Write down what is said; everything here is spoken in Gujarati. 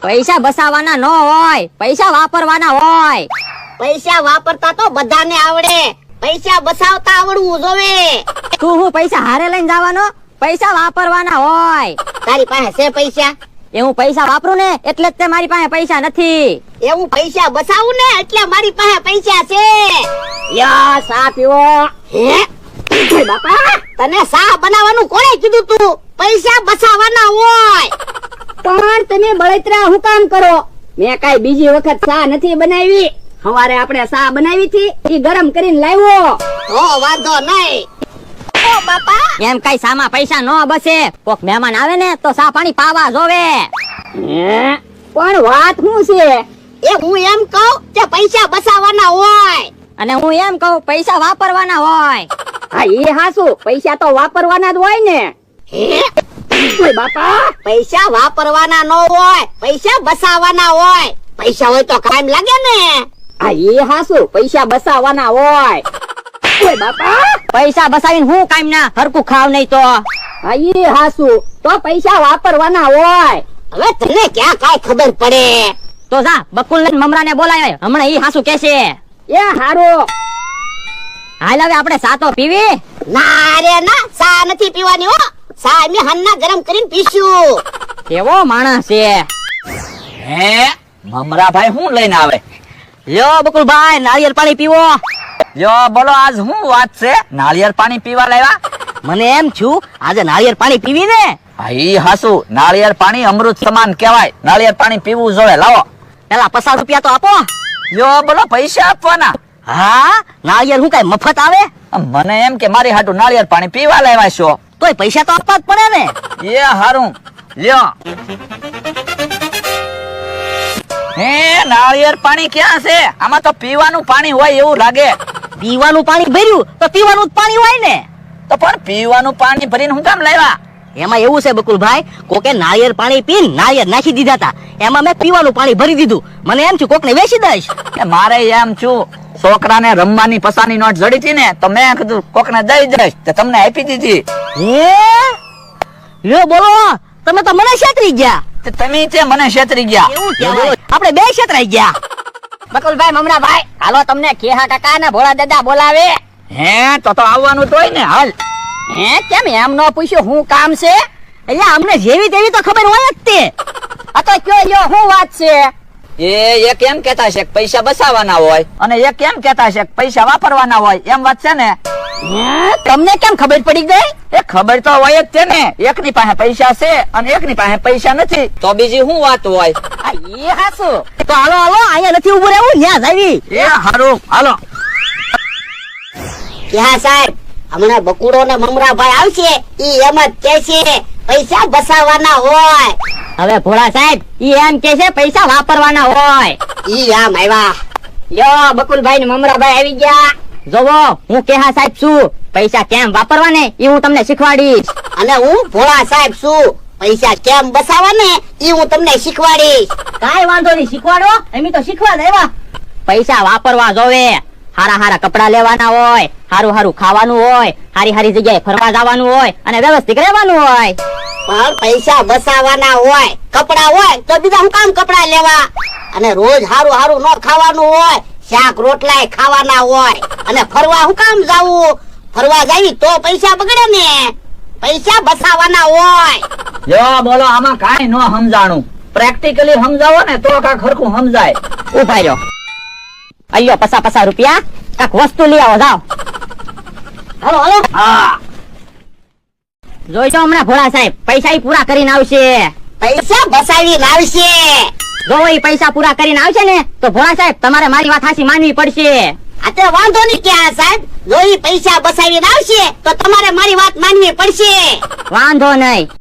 પૈસા બસાવવાના ન હોય, પૈસા વાપરવાના હોય. પૈસા વાપરતા તો બધાને આવડે, પૈસા બસાવતા આવડવું જોવે. તું હું પૈસા હારે લઈને જવાનો? પૈસા વાપરવાના હોય. તારી પાસે છે પૈસા? એ હું પૈસા વાપરું ને એટલે જ તે મારી પાસે પૈસા નથી. એવું પૈસા બસાવું ને એટલે મારી પાસે પૈસા છે. યા સા પીવો. હે બાપા, તને સા બનાવવાનું કોણે કીધું તું? પૈસા બસાવવાના હોય. પણ તમે બળતરા હું કામ કરો? મેં કઈ બીજી વખત સા નથી બનાવી. સવારે આપણે સા બનાવી હતી, ઈ ગરમ કરીને લાવ્યો. હો વાંધો નહીં. ઓ બાપા, એમ કઈ સામાં પૈસા ન બસે. કોક મહેમાન આવે ને તો સા પાણી પાવા જોવે. પણ વાત શું છે? એ હું એમ કહું કે પૈસા બસાવવાના હોય. અને હું એમ કહું પૈસા વાપરવાના હોય. હા એ હાસુ, પૈસા તો વાપરવાના જ હોય ને. હે ઓય બાપા, પૈસા વાપરવાના ન હોય, પૈસા બસાવવાના હોય. પૈસા હોય તો કામ લાગે ને. હા એ હાસુ, પૈસા બસાવવાના હોય. ઓય બાપા, પૈસા બસાવીને હું કામ ના હરકું ખાવ નહીં તો. હા એ હાસુ, તો પૈસા વાપરવાના હોય. હવે તને ક્યાં કાઈ ખબર પડે? તો જા બકુલ ને મમરા ને બોલાય, હમણાં ઈ હાસુ કેશે. એ હારું, હાલ હવે આપણે સા તો પીવી. ના રે ના, સા નથી પીવાની હો. સા અમે હન્ના ગરમ કરીને પીશું. કેવો માણસ છે. હે મમરાભાઈ શું લઈને આવે? લ્યો બકુલભાઈ, નાળિયેર પાણી પીવો. યો બોલો, આજ શું વાત છે? નાળિયેર પાણી પીવા લાવ્યા? મને એમ છું આજે નાળિયેર પાણી પીવી ને. ભાઈ હાસુ, નાળિયેર પાણી અમૃત સમાન કહેવાય. નાળિયેર પાણી પીવું જોઈએ. લાવો. પેલા 50 રૂપિયા તો આપો. યો બોલો, પૈસા આપવાના? હા, નાળિયેર હું કઈ મફત આવે? મને એમ કે મારી હાટુ નાળિયેર પાણી પીવા લાવ્યા છો. તોય પૈસા તો આપવા જ પડે ને. એ હારું, લ્યો. હે નાળિયેર પાણી ક્યાં છે? આમાં તો પીવાનું પાણી હોય એવું લાગે. પીવાનું પાણી ભર્યું તો પીવાનું જ પાણી હોય ને. તો પણ પીવાનું પાણી ભરીને હું કામ લાવ્યા? એમાં એવું છે બકુલભાઈ, કોકે નાળિયેર પાણી પીને નાળિયેર નાખી દીધા હતા, એમાં મેં પીવાનું પાણી ભરી દીધું. મને એમ છું કોકને વેચી દઈશ. કે મારે એમ છું, છોકરાને રમવાની પસાની નોટ જડી હતી ને, તો મેં કીધું કોકને દઈ દઈશ, તો તમને આપી દીધી. હે લ્યો બોલો, તમે તો મને છેતરી ગયા. તે તમે તે મને છેતરી ગયા. એવું કહેવાય, આપણે બે છેતરાઈ ગયા. બકુલભાઈ, મમરાભાઈ, હાલો તમને કેહા કાકા ને ભોળા દાદા બોલાવે. હે તો આવવાનું તોય ને. હાલ. હે કેમ એમ ન પૂછ્યું શું કામ છે? એટલે અમને જેવી તેવી તો ખબર હોય જ તે. આ તો કયો લ્યો શું વાત છે? એ કેમ કહેતા છે કે પૈસા બસાવવાના હોય, અને એ કેમ કહેતા છે કે પૈસા વાપરવાના હોય, એમ વાત છે ને. તમને કેમ ખબર પડી ગઈ? એ ખબર તો હોય જ છે ને. એકની પાસે પૈસા છે અને એકની પાસે પૈસા નથી, તો બીજી શું વાત હોય? આ એ હાસુ, તો હાલો હાલો, અહીંયા નથી ઉભું રહેવું, ત્યાં જાવી. એ હારું, હાલો. ક્યાં સાહેબ, હમણાં બકુડો ને મમરાભાઈ આવશે, ઈ એમ જ કહેશે પૈસા બસાવવાના હોય. હવે ભોળા સાહેબ ઈ એમ કે છે પૈસા વાપરવાના હોય. ઈ આમ આવ્યા. લ્યો બકુલભાઈ ને મમરાભાઈ આવી ગયા. જોવો, હું કેહા સાહેબ છું, પૈસા કેમ વાપરવા ને ઈ હું તમને શીખવાડીશ. અને હું ભોળા સાહેબ છું, પૈસા કેમ બસાવવા ને ઈ હું તમને શીખવાડીશ. કાઈ વાંધો નહીં, શીખવાડો, એમ તો શીખવા દેવા. પૈસા વાપરવા જોવે. હારા હારા કપડા લેવાના હોય, હારું હારું ખાવાનું હોય, હારી હારી જગ્યાએ ફરવા જવાનું હોય, અને વ્યવસ્થિત રહેવાનું હોય. પણ પૈસા બસાવવાના હોય, કપડા હોય તો બીજા હું કામ કપડા લેવા? અને રોજ હારું હારું ન ખાવાનું હોય, શાક રોટલા ખાવાના હોય, અને ફરવા હું કામ જાવું? ફરવા જાવી તો પૈસા બગડે ને. પૈસા બસાવવાના હોય. યો બોલો, આમાં કાઈ ન સમજાણું. પ્રેક્ટિકલી સમજાવો ને તો કાંઈક હરખું સમજાય. ઉભા રહ્યો. અલ્યો 50 રૂપિયા, કાક વસ્તુ લઈ આવો, જાઓ. હાલો હાલો. હા, જોઈશો હમણાં ભોળા સાહેબ પૈસા ઈ પૂરા કરીને આવશે. પૈસા બસાવીને આવશે. જો ઈ પૈસા પૂરા કરીને આવશે ને તો ભોળા સાહેબ તમારે મારી વાત હાચી માનવી પડશે. આ તે વાંધો નહીં ક્યાં સાહેબ, જો ઈ પૈસા બસાવીને આવશે તો તમારે મારી વાત માનવી પડશે. વાંધો નહીં.